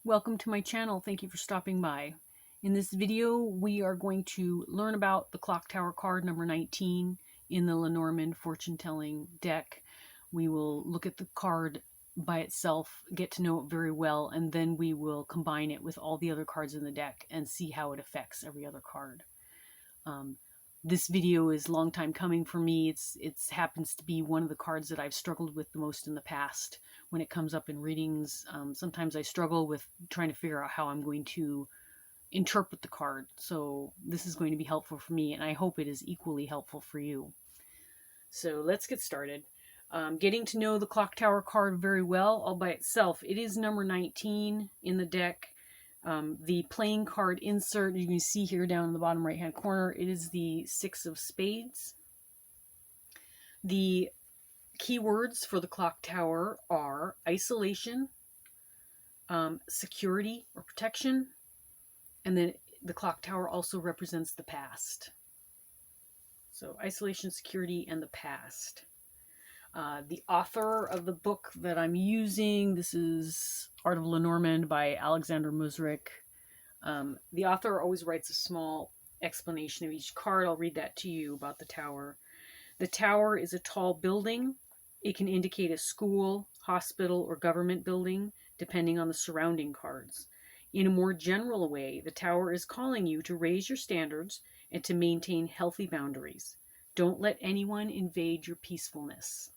Welcome to my channel. Thank you for stopping by. In this video, we are going to learn about the Clock Tower card number 19 in the Lenormand fortune telling deck. We will look at the card by itself, get to know it very well, and then we will combine it with all the other cards in the deck and see how it affects every other card. This video is a long time coming for me. It happens to be one of the cards that I've struggled with the most in the past when it comes up in readings. Sometimes I struggle with trying to figure out how I'm going to interpret the card. So this is going to be helpful for me, and I hope it is equally helpful for you. So let's get started. Getting to know the Clock Tower card very well all by itself. It is number 19 in the deck. The playing card insert, you can see here down in the bottom right hand corner, it is the Six of Spades. The keywords for the Clock Tower are isolation, security or protection, and then the Clock Tower also represents the past. So isolation, security, and the past. The author of the book that I'm using, this is Art of Lenormand by Alexander Musrik. The author always writes a small explanation of each card. I'll read that to you about the tower. The tower is a tall building. It can indicate a school, hospital, or government building, depending on the surrounding cards. In a more general way, the tower is calling you to raise your standards and to maintain healthy boundaries. Don't let anyone invade your peacefulness.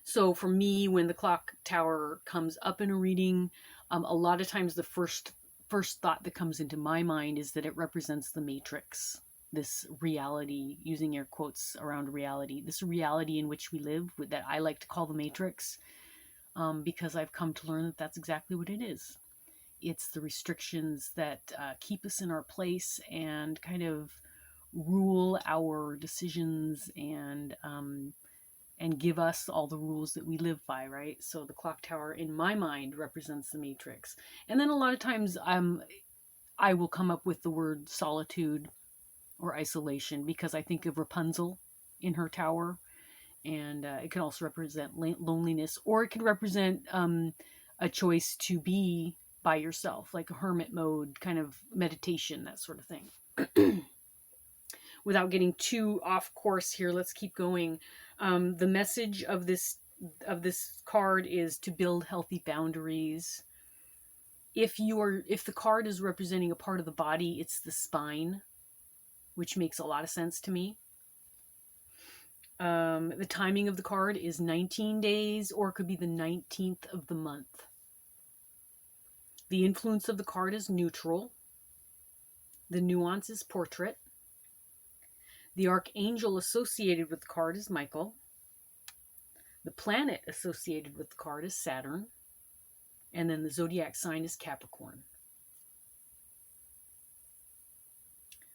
So for me, when the Clock Tower comes up in a reading, a lot of times the first thought that comes into my mind is that it represents the Matrix, this reality, using air quotes around reality, this reality in which we live, that I like to call the Matrix, because I've come to learn that that's exactly what it is. It's the restrictions that keep us in our place and kind of rule our decisions and give us all the rules that we live by, right? So the Clock Tower, in my mind, represents the Matrix. And then a lot of times I will come up with the word solitude or isolation because I think of Rapunzel in her tower. And it can also represent loneliness, or it can represent a choice to be by yourself, like a hermit mode, kind of meditation, that sort of thing. Without getting too off course here, let's keep going. The message of this card is to build healthy boundaries. If the card is representing a part of the body, it's the spine, which makes a lot of sense to me. The timing of the card is 19 days, or it could be the 19th of the month. The influence of the card is neutral. The nuance is portrait. The archangel associated with the card is Michael. The planet associated with the card is Saturn. And then the zodiac sign is Capricorn.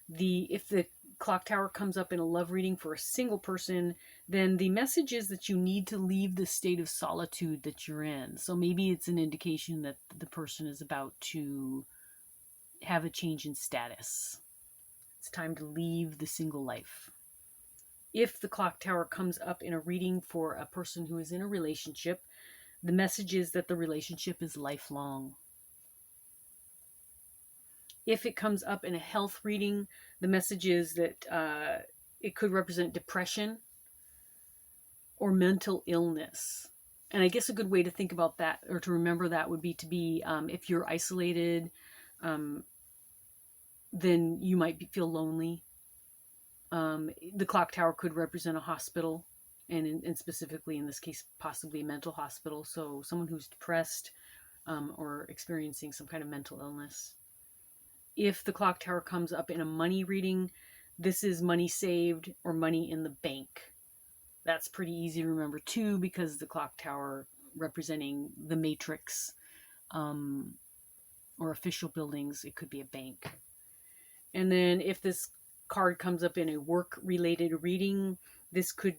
If the Clock Tower comes up in a love reading for a single person, then the message is that you need to leave the state of solitude that you're in. So maybe it's an indication that the person is about to have a change in status. It's time to leave the single life. If the Clock Tower comes up in a reading for a person who is in a relationship, the message is that the relationship is lifelong. If it comes up in a health reading, the message is that it could represent depression or mental illness. And I guess a good way to think about that, or to remember that, would be if you're isolated, then you might feel lonely. The Clock Tower could represent a hospital, and specifically in this case, possibly a mental hospital. So someone who's depressed or experiencing some kind of mental illness. If the Clock Tower comes up in a money reading, this is money saved or money in the bank. That's pretty easy to remember too, because the Clock Tower representing the Matrix or official buildings, it could be a bank. And then if this card comes up in a work-related reading, this could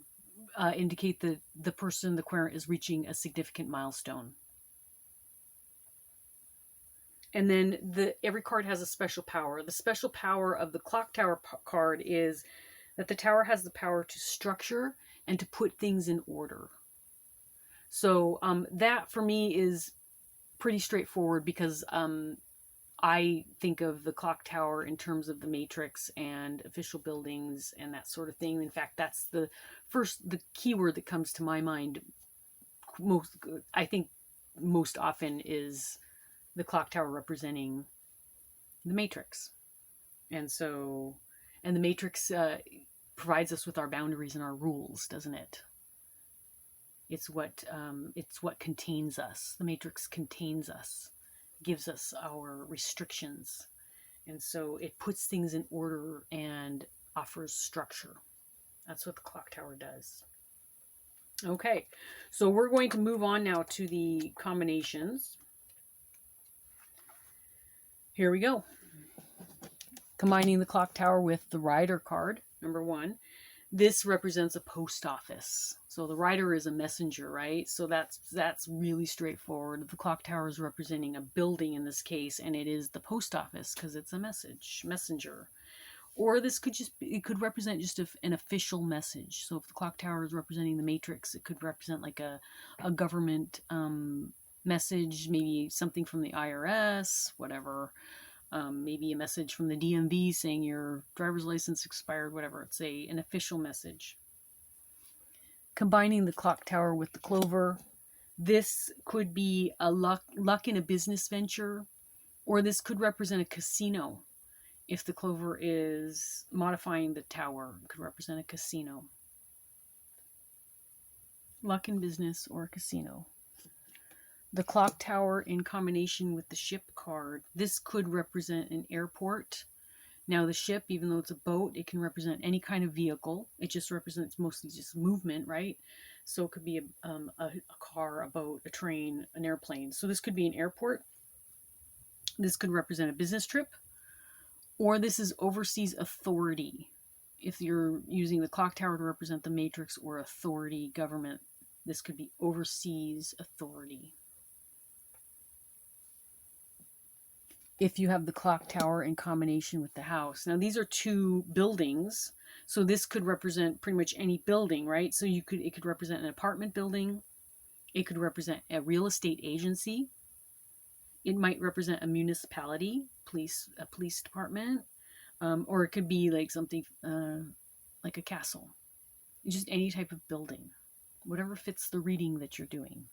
indicate that the person, the querent, is reaching a significant milestone. And then every card has a special power. The special power of the Clock Tower card is that the tower has the power to structure and to put things in order. So that for me is pretty straightforward because I think of the clock tower in terms of the matrix and official buildings and that sort of thing. In fact, that's the keyword that comes to my mind most, I think, most often is the clock tower representing the matrix. And so, and the matrix provides us with our boundaries and our rules, doesn't it? It's what contains us. The matrix contains us, gives us our restrictions. And so it puts things in order and offers structure. That's what the clock tower does. Okay, so we're going to move on now to the combinations. Here we go. Combining the clock tower with the rider card, number 1. This represents a post office. So the rider is a messenger, right? So that's really straightforward. The clock tower is representing a building in this case, and it is the post office because it's a messenger. Or this could it could represent just an official message. So if the clock tower is representing the matrix, it could represent like a government message, maybe something from the IRS, whatever. Maybe a message from the DMV saying your driver's license expired, whatever. It's an official message. Combining the clock tower with the clover, this could be a luck in a business venture, or this could represent a casino. If the clover is modifying the tower, it could represent a casino. Luck in business or a casino. The clock tower in combination with the ship card, this could represent an airport. Now the ship, even though it's a boat, it can represent any kind of vehicle. It just represents mostly just movement, right? So it could be a car, a boat, a train, an airplane. So this could be an airport. This could represent a business trip. Or this is overseas authority. If you're using the clock tower to represent the matrix or authority, government, this could be overseas authority. If you have the clock tower in combination with the house. Now these are 2 buildings, so this could represent pretty much any building, right? So it could represent an apartment building. It could represent a real estate agency. It might represent a municipality, a police department, or it could be like something like a castle. Just any type of building, whatever fits the reading that you're doing.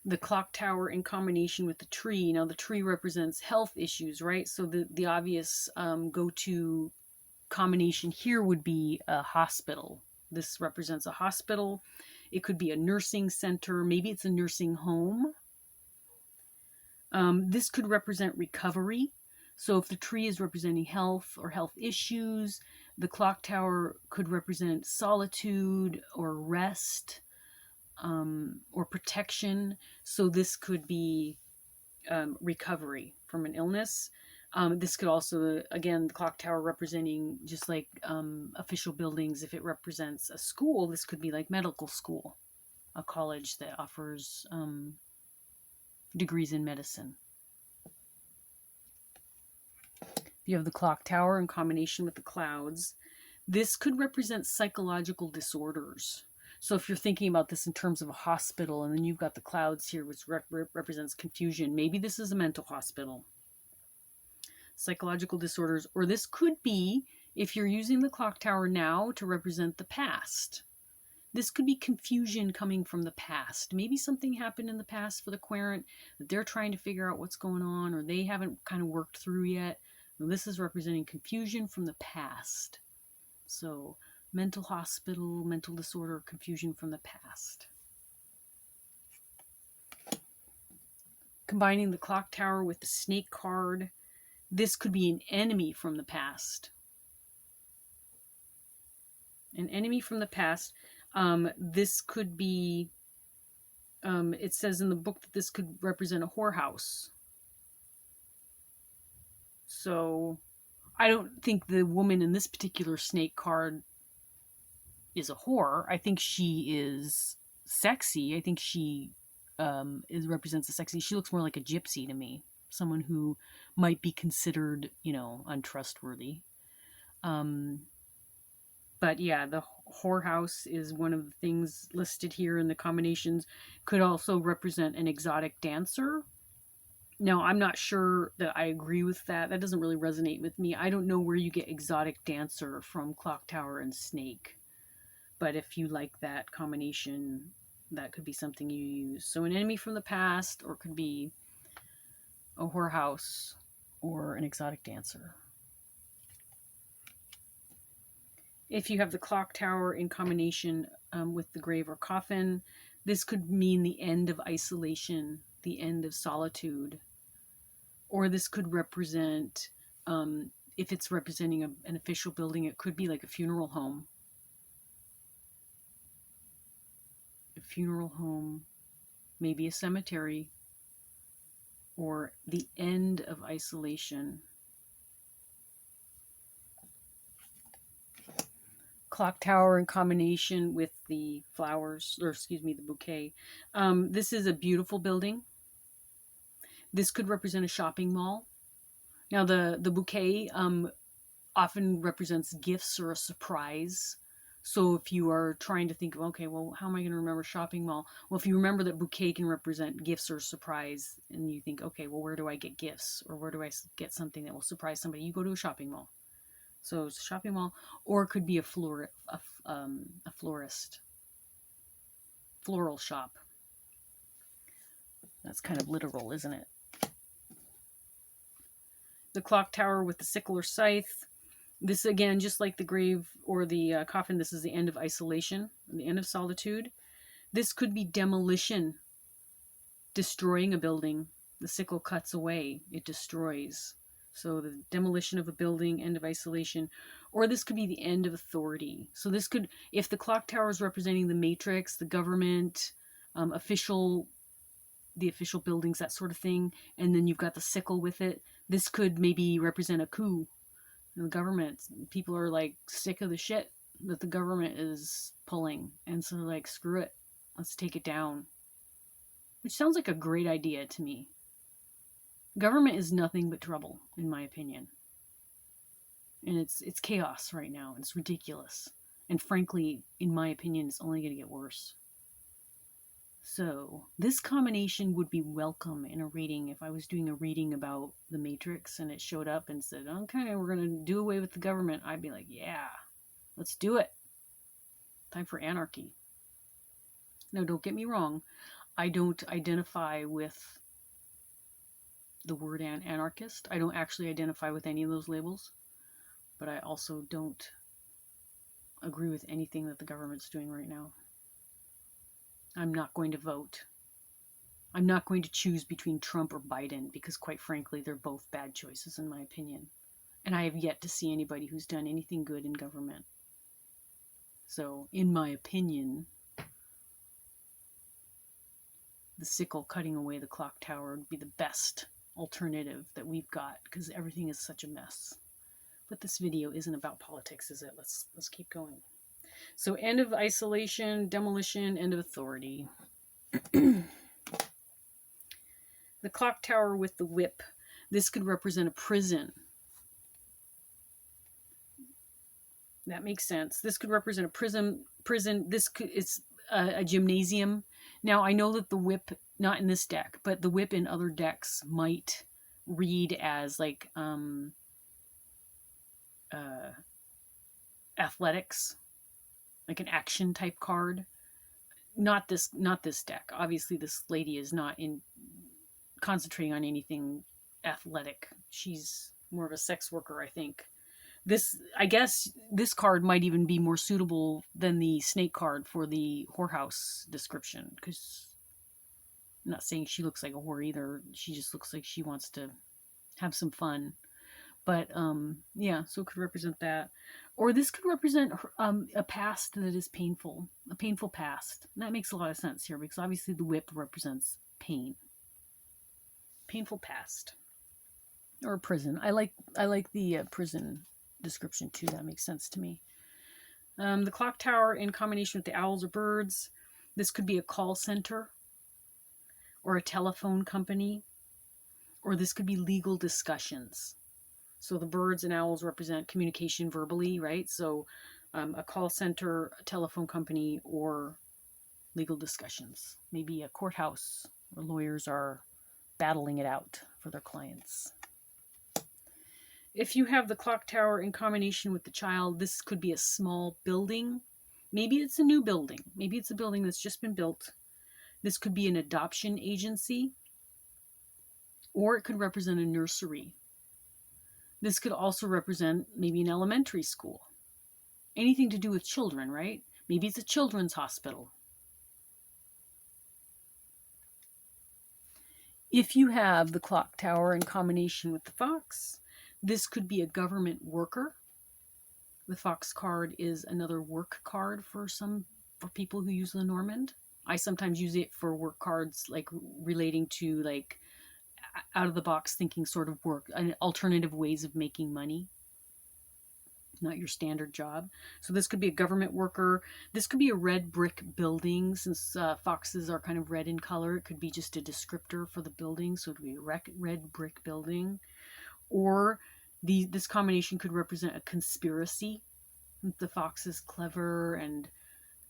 The clock tower in combination with the tree. Now the tree represents health issues, right? So the obvious go-to combination here would be a hospital. This represents a hospital. It could be a nursing center. Maybe it's a nursing home. This could represent recovery. So if the tree is representing health or health issues, the clock tower could represent solitude or rest. Or protection. So this could be recovery from an illness. This could also, again, the clock tower representing just like official buildings. If it represents a school, this could be like medical school, a college that offers degrees in medicine. If you have the clock tower in combination with the clouds, this could represent psychological disorders. So if you're thinking about this in terms of a hospital, and then you've got the clouds here, which represents confusion, maybe this is a mental hospital. Psychological disorders, or this could be, if you're using the clock tower now to represent the past, this could be confusion coming from the past. Maybe something happened in the past for the querent that they're trying to figure out what's going on, or they haven't kind of worked through yet. Well, this is representing confusion from the past. So mental hospital, mental disorder, confusion from the past. Combining the clock tower with the snake card, this could be an enemy from the past. An enemy from the past. This could be, it says in the book that this could represent a whorehouse. So I don't think the woman in this particular snake card is a whore. I think she is sexy. I think she represents a sexy. She looks more like a gypsy to me. Someone who might be considered, untrustworthy. But But yeah, the whorehouse is one of the things listed here in the combinations. Could also represent an exotic dancer. Now, I'm not sure that I agree with that. That doesn't really resonate with me. I don't know where you get exotic dancer from clock tower and snake. But if you like that combination, that could be something you use. So an enemy from the past, or could be a whorehouse or an exotic dancer. If you have the clock tower in combination with the grave or coffin, this could mean the end of isolation, the end of solitude. Or this could represent, if it's representing an official building, it could be like a funeral home. A funeral home, maybe a cemetery, or the end of isolation. Clock tower in combination with the flowers, or excuse me, the bouquet. This is a beautiful building. This could represent a shopping mall. Now the bouquet often represents gifts or a surprise. So if you are trying to think of, okay, well, how am I going to remember shopping mall? Well, if you remember that bouquet can represent gifts or surprise, and you think, okay, well, where do I get gifts? Or where do I get something that will surprise somebody? You go to a shopping mall. So it's a shopping mall, or it could be a florist, floral shop. That's kind of literal, isn't it? The clock tower with the sickle or scythe. This, again, just like the grave or the coffin, this is the end of isolation, the end of solitude. This could be demolition, destroying a building. The sickle cuts away, it destroys. So the demolition of a building, end of isolation. Or this could be the end of authority. So this could, if the clock tower is representing the matrix, the government, the official buildings, that sort of thing, and then you've got the sickle with it, this could maybe represent a coup. The government, people are like sick of the shit that the government is pulling, and so they're like, screw it, let's take it down. Which sounds like a great idea to me. Government is nothing but trouble, in my opinion. And it's chaos right now. It's ridiculous. And frankly, in my opinion, it's only going to get worse. So this combination would be welcome in a reading. If I was doing a reading about the Matrix and it showed up and said, okay, we're going to do away with the government, I'd be like, yeah, let's do it. Time for anarchy. Now, don't get me wrong. I don't identify with the word anarchist. I don't actually identify with any of those labels. But I also don't agree with anything that the government's doing right now. I'm not going to vote. I'm not going to choose between Trump or Biden because, quite frankly, they're both bad choices in my opinion. And I have yet to see anybody who's done anything good in government. So, in my opinion, the sickle cutting away the clock tower would be the best alternative that we've got because everything is such a mess. But this video isn't about politics, is it? Let's keep going. So end of isolation, demolition, end of authority. The clock tower with the whip. This could represent a prison. That makes sense. This could represent a prison. It's a gymnasium. Now, I know that the whip, not in this deck, but the whip in other decks might read as like athletics, like an action type card. Not this deck. Obviously, this lady is not concentrating on anything athletic. She's more of a sex worker, I think. I guess this card might even be more suitable than the snake card for the whorehouse description, because I'm not saying she looks like a whore either. She just looks like she wants to have some fun. But yeah, so it could represent that. Or this could represent a past that is painful, a painful past. And that makes a lot of sense here because obviously the whip represents pain. Painful past. Or prison. I like the prison description too. That makes sense to me. The clock tower in combination with the owls or birds. This could be a call center or a telephone company. Or this could be legal discussions. So the birds and owls represent communication verbally, right? So a call center, a telephone company, or legal discussions. Maybe a courthouse where lawyers are battling it out for their clients. If you have the clock tower in combination with the child, this could be a small building. Maybe it's a new building. Maybe it's a building that's just been built. This could be an adoption agency, or it could represent a nursery. This could also represent maybe an elementary school. Anything to do with children, right? Maybe it's a children's hospital. If you have the clock tower in combination with the fox, this could be a government worker. The fox card is another work card for people who use Lenormand. I sometimes use it for work cards, like relating to like out of the box thinking sort of work, alternative ways of making money, not your standard job. So this could be a government worker. This could be a red brick building, since foxes are kind of red in color. It could be just a descriptor for the building, so it would be a red brick building. Or this combination could represent a conspiracy. The fox is clever and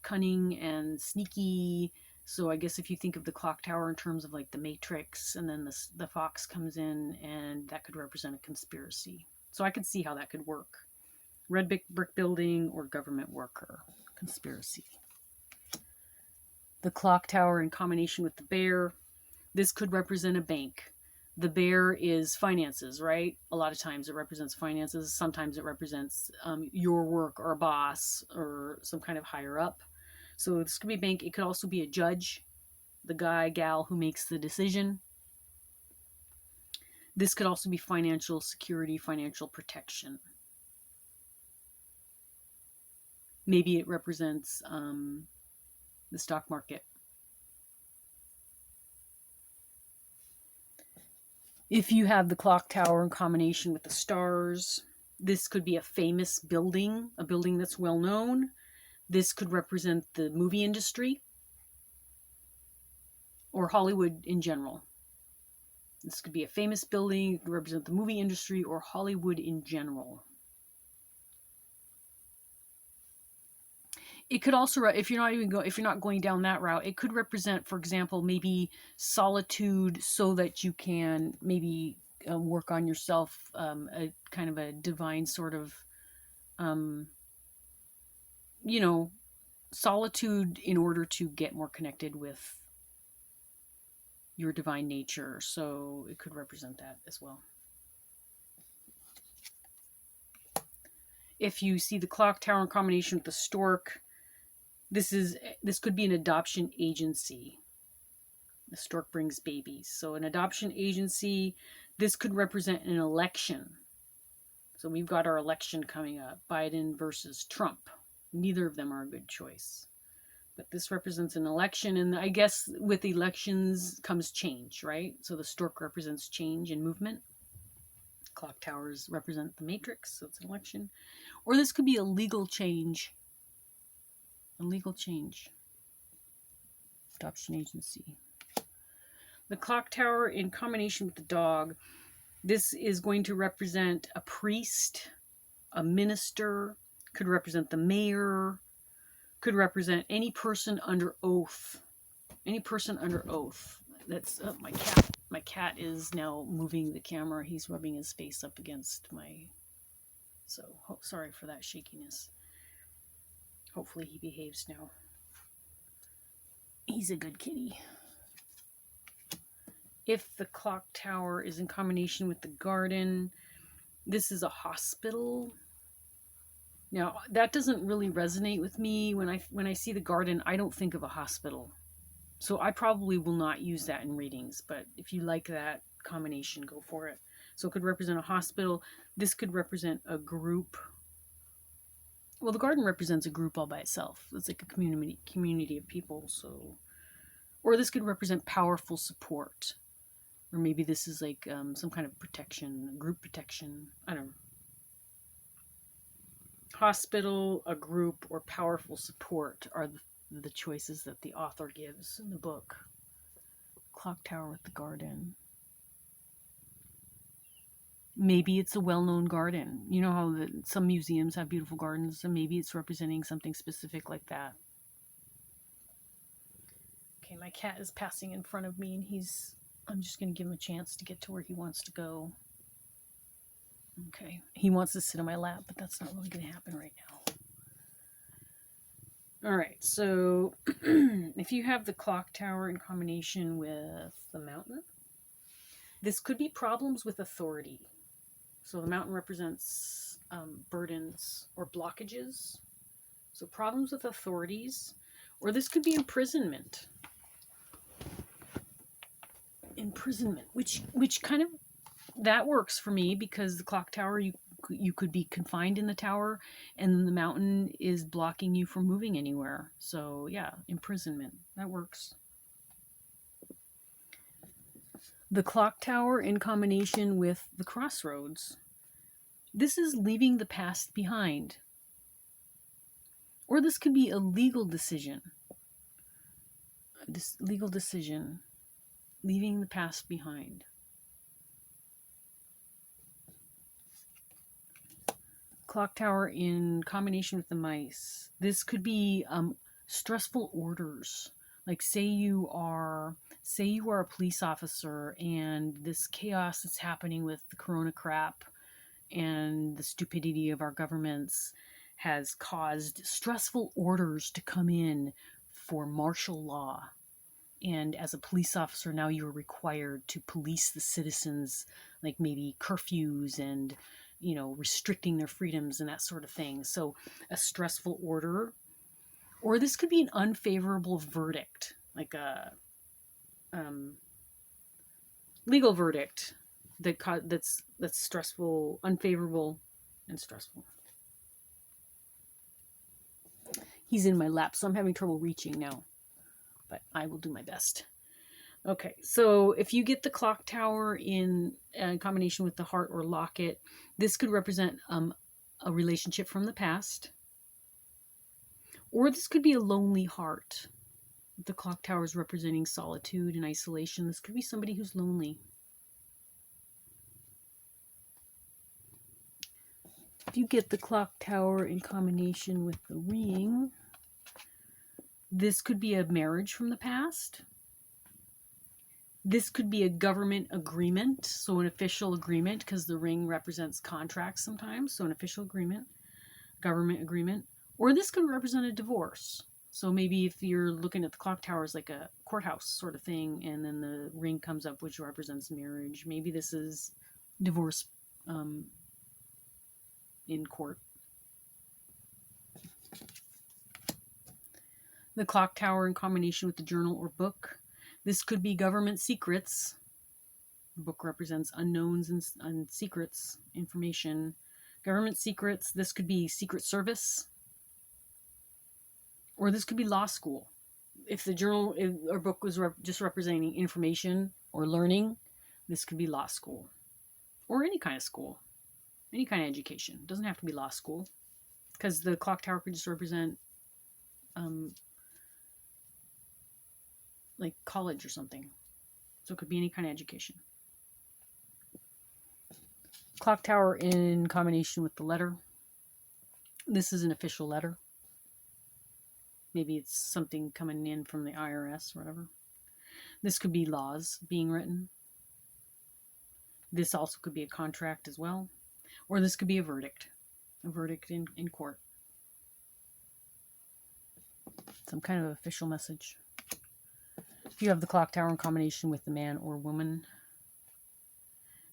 cunning and sneaky. So I guess if you think of the clock tower in terms of like the Matrix, and then the fox comes in, and that could represent a conspiracy. So I could see how that could work. Red brick building or government worker, conspiracy. The clock tower in combination with the bear. This could represent a bank. The bear is finances, right? A lot of times it represents finances. Sometimes it represents your work or a boss or some kind of higher up. So this could be a bank. It could also be a judge, the guy, gal who makes the decision. This could also be financial security, financial protection. Maybe it represents the stock market. If you have the clock tower in combination with the stars, this could be a famous building, a building that's well known. This could represent the movie industry or Hollywood in general. This could be a famous building, it could represent the movie industry or Hollywood in general. It could also, if you're not going down that route, it could represent, for example, maybe solitude, so that you can maybe work on yourself, a kind of a divine sort of, solitude in order to get more connected with your divine nature. So it could represent that as well. If you see the clock tower in combination with the stork, this could be an adoption agency. The stork brings babies. So an adoption agency, this could represent an election. So we've got our election coming up, Biden versus Trump. Neither of them are a good choice. But this represents an election, and I guess with elections comes change, right? So the stork represents change and movement. Clock towers represent the matrix, so it's an election. Or this could be a legal change. A legal change. Adoption agency. The clock tower in combination with the dog. This is going to represent a priest, a minister, could represent the mayor, could represent any person under oath. Any person under oath. That's my cat. My cat is now moving the camera. He's rubbing his face up against my... So, sorry for that shakiness. Hopefully he behaves now. He's a good kitty. If the clock tower is in combination with the garden, this is a hospital. Now, that doesn't really resonate with me. When I see the garden, I don't think of a hospital. So I probably will not use that in readings, but if you like that combination, go for it. So it could represent a hospital. This could represent a group. Well, the garden represents a group all by itself. It's like a community of people. So, or this could represent powerful support. Or maybe this is like some kind of protection, group protection. I don't know. Hospital, a group, or powerful support are the choices that the author gives in the book. Clock tower with the garden. Maybe it's a well-known garden. You know how some museums have beautiful gardens, and maybe it's representing something specific like that. Okay, my cat is passing in front of me, and I'm just going to give him a chance to get to where he wants to go. Okay, he wants to sit on my lap, but that's not really going to happen right now. All right, so if you have the clock tower in combination with the mountain, this could be problems with authority. So the mountain represents burdens or blockages. So problems with authorities, or this could be imprisonment. Imprisonment, which kind of, that works for me, because the clock tower, you could be confined in the tower, and the mountain is blocking you from moving anywhere. So yeah, imprisonment, that works. The clock tower in combination with the crossroads. This is leaving the past behind. Or this could be a legal decision. This legal decision, leaving the past behind. Clock tower in combination with the mice. This could be stressful orders. Like say you are a police officer, and this chaos that's happening with the corona crap and the stupidity of our governments has caused stressful orders to come in for martial law. And as a police officer, now you're required to police the citizens, like maybe curfews and, you know, restricting their freedoms and that sort of thing. So a stressful order. Or this could be an unfavorable verdict, like a legal verdict that's stressful, unfavorable, and stressful. He's in my lap, so I'm having trouble reaching now, but I will do my best. Okay, so if you get the clock tower in combination with the heart or locket, this could represent a relationship from the past. Or this could be a lonely heart. The clock tower is representing solitude and isolation. This could be somebody who's lonely. If you get the clock tower in combination with the ring, this could be a marriage from the past. This could be a government agreement, so an official agreement, because the ring represents contracts sometimes, so an official agreement, government agreement. Or this could represent a divorce. So maybe if you're looking at the clock tower as like a courthouse sort of thing, and then the ring comes up, which represents marriage. Maybe this is divorce in court. The clock tower in combination with the journal or book. This could be government secrets. The book represents unknowns and secrets, information. Government secrets. This could be Secret Service. Or this could be law school. If the journal or book was just representing information or learning, this could be law school. Or any kind of school. Any kind of education. It doesn't have to be law school. Because the clock tower could just represent like college or something. So it could be any kind of education. Clock tower in combination with the letter. This is an official letter. Maybe it's something coming in from the IRS or whatever. This could be laws being written. This also could be a contract as well. Or this could be a verdict. A verdict in court. Some kind of official message. If you have the clock tower in combination with the man or woman,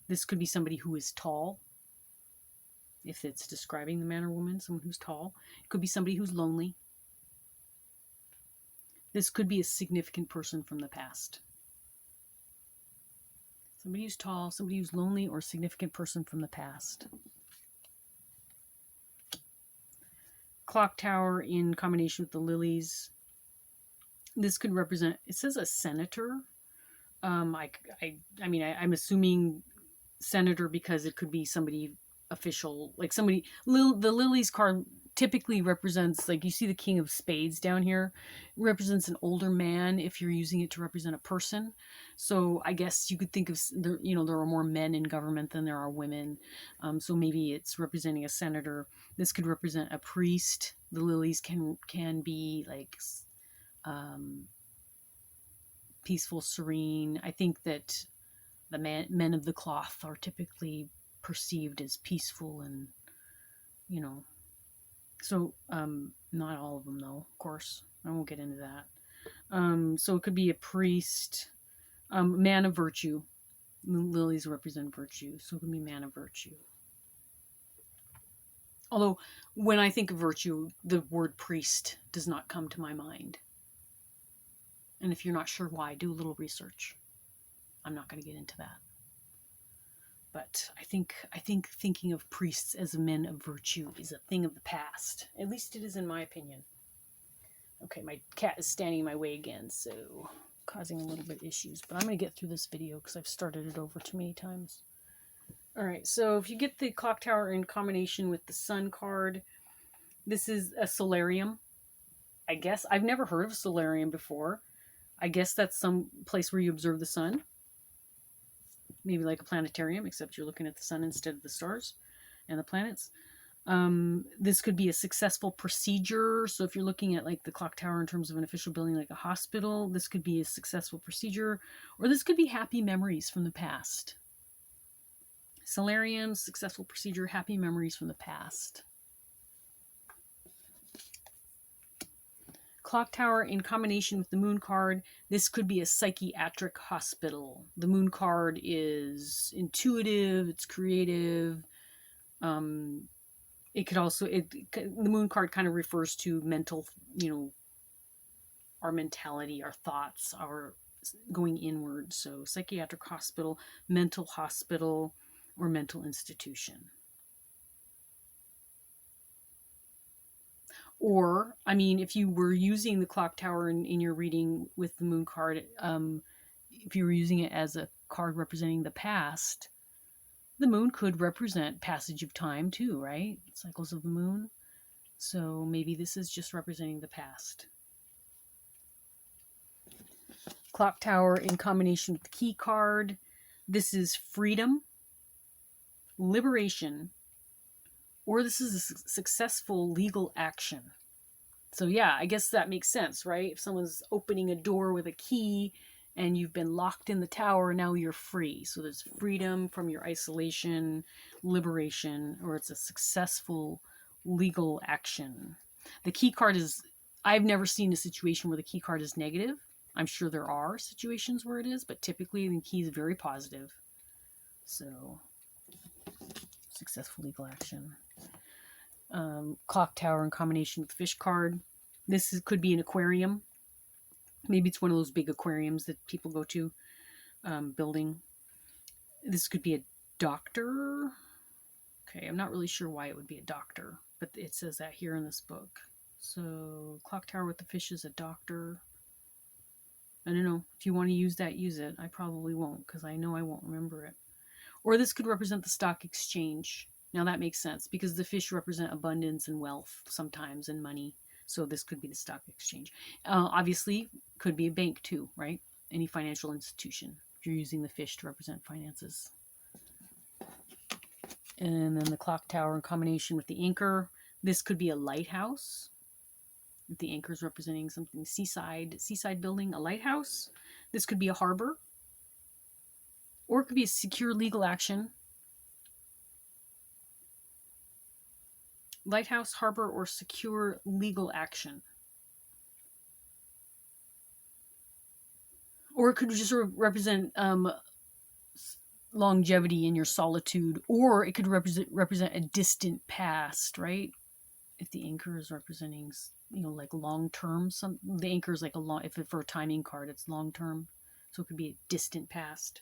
this could be somebody who is tall. If it's describing the man or woman, someone who's tall. It could be somebody who's lonely. This could be a significant person from the past. Somebody who's tall, somebody who's lonely, or a significant person from the past. Clock tower in combination with the lilies. This could represent, it says a senator. I'm assuming senator because it could be somebody official, like somebody, the lilies card typically represents, like, you see the King of Spades down here, it represents an older man if you're using it to represent a person. So I guess you could think of, you know, there are more men in government than there are women. So maybe it's representing a senator. This could represent a priest. The lilies can be like peaceful, serene. I think that the men of the cloth are typically perceived as peaceful and, you know, so not all of them though, of course. I won't get into that. So it could be a priest, man of virtue. The lilies represent virtue, so it can be man of virtue. Although when I think of virtue, the word priest does not come to my mind. And if you're not sure why, do a little research. I'm not going to get into that. But I think thinking of priests as men of virtue is a thing of the past. At least it is in my opinion. Okay, my cat is standing in my way again, so causing a little bit of issues. But I'm going to get through this video because I've started it over too many times. Alright, so if you get the clock tower in combination with the sun card, this is a solarium. I guess. I've never heard of a solarium before. I guess that's some place where you observe the sun. Maybe like a planetarium, except you're looking at the sun instead of the stars and the planets. This could be a successful procedure. So if you're looking at like the clock tower in terms of an official building like a hospital, this could be a successful procedure. Or this could be happy memories from the past. Solarium, successful procedure, happy memories from the past. Clock tower in combination with the moon card, this could be a psychiatric hospital. The moon card is intuitive, it's creative. It could also, the moon card kind of refers to mental, you know, our mentality, our thoughts, our going inward. So psychiatric hospital, mental hospital, or mental institution. Or, I mean, if you were using the clock tower in your reading with the moon card, if you were using it as a card representing the past, the moon could represent passage of time too, right? Cycles of the moon. So maybe this is just representing the past. Clock tower in combination with the key card. This is freedom, liberation, or this is a successful legal action. So yeah, I guess that makes sense, right? If someone's opening a door with a key and you've been locked in the tower, now you're free. So there's freedom from your isolation, liberation, or it's a successful legal action. The key card is, I've never seen a situation where the key card is negative. I'm sure there are situations where it is, but typically the key is very positive. So, successful legal action. Clock tower in combination with the fish card. This could be an aquarium. Maybe it's one of those big aquariums that people go to, building. This could be a doctor. Okay, I'm not really sure why it would be a doctor, but it says that here in this book. So, clock tower with the fish is a doctor. I don't know. If you want to use that, use it. I probably won't, because I know I won't remember it. Or this could represent the stock exchange. Now that makes sense, because the fish represent abundance and wealth sometimes, and money. So this could be the stock exchange. Obviously, could be a bank too, right? Any financial institution, if you're using the fish to represent finances. And then the clock tower in combination with the anchor. This could be a lighthouse. If the anchor is representing something seaside building, a lighthouse. This could be a harbor. Or it could be a secure legal action. Lighthouse, harbor, or secure legal action. Or it could just represent longevity in your solitude, or it could represent a distant past, right? If the anchor is representing, you know, like long term, the anchor is like a long. If for a timing card, it's long term, so it could be a distant past.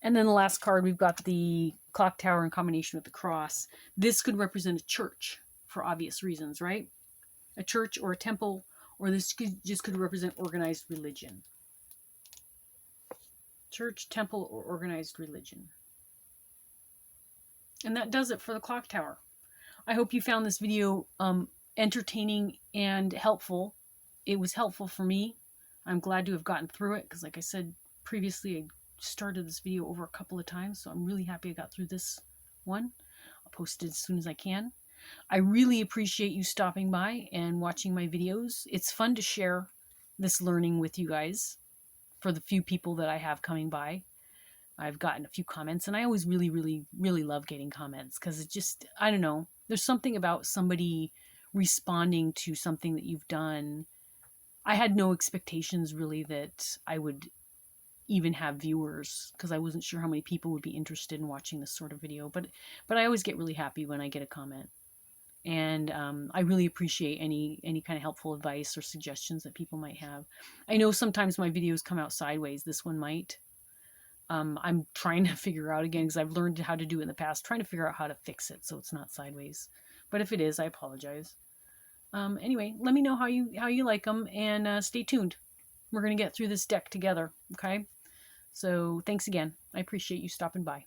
And then the last card, we've got the clock tower in combination with the cross. This could represent a church for obvious reasons, right? A church or a temple, or this could represent organized religion. Church, temple, or organized religion. And that does it for the clock tower. I hope you found this video entertaining and helpful. It was helpful for me. I'm glad to have gotten through it because, like I said previously, I started this video over a couple of times, so I'm really happy I got through this one. I'll post it as soon as I can. I really appreciate you stopping by and watching my videos. It's fun to share this learning with you guys for the few people that I have coming by. I've gotten a few comments, and I always really, really, really love getting comments because it just, I don't know, there's something about somebody responding to something that you've done. I had no expectations really that I would even have viewers because I wasn't sure how many people would be interested in watching this sort of video, but I always get really happy when I get a comment. And I really appreciate any kind of helpful advice or suggestions that people might have. I know sometimes my videos come out sideways. This one might. I'm trying to figure out again because I've learned how to do it in the past, trying to figure out how to fix it so it's not sideways. But if it is, I apologize. Anyway, let me know how you like them, and stay tuned. We're going to get through this deck together, okay? So thanks again. I appreciate you stopping by.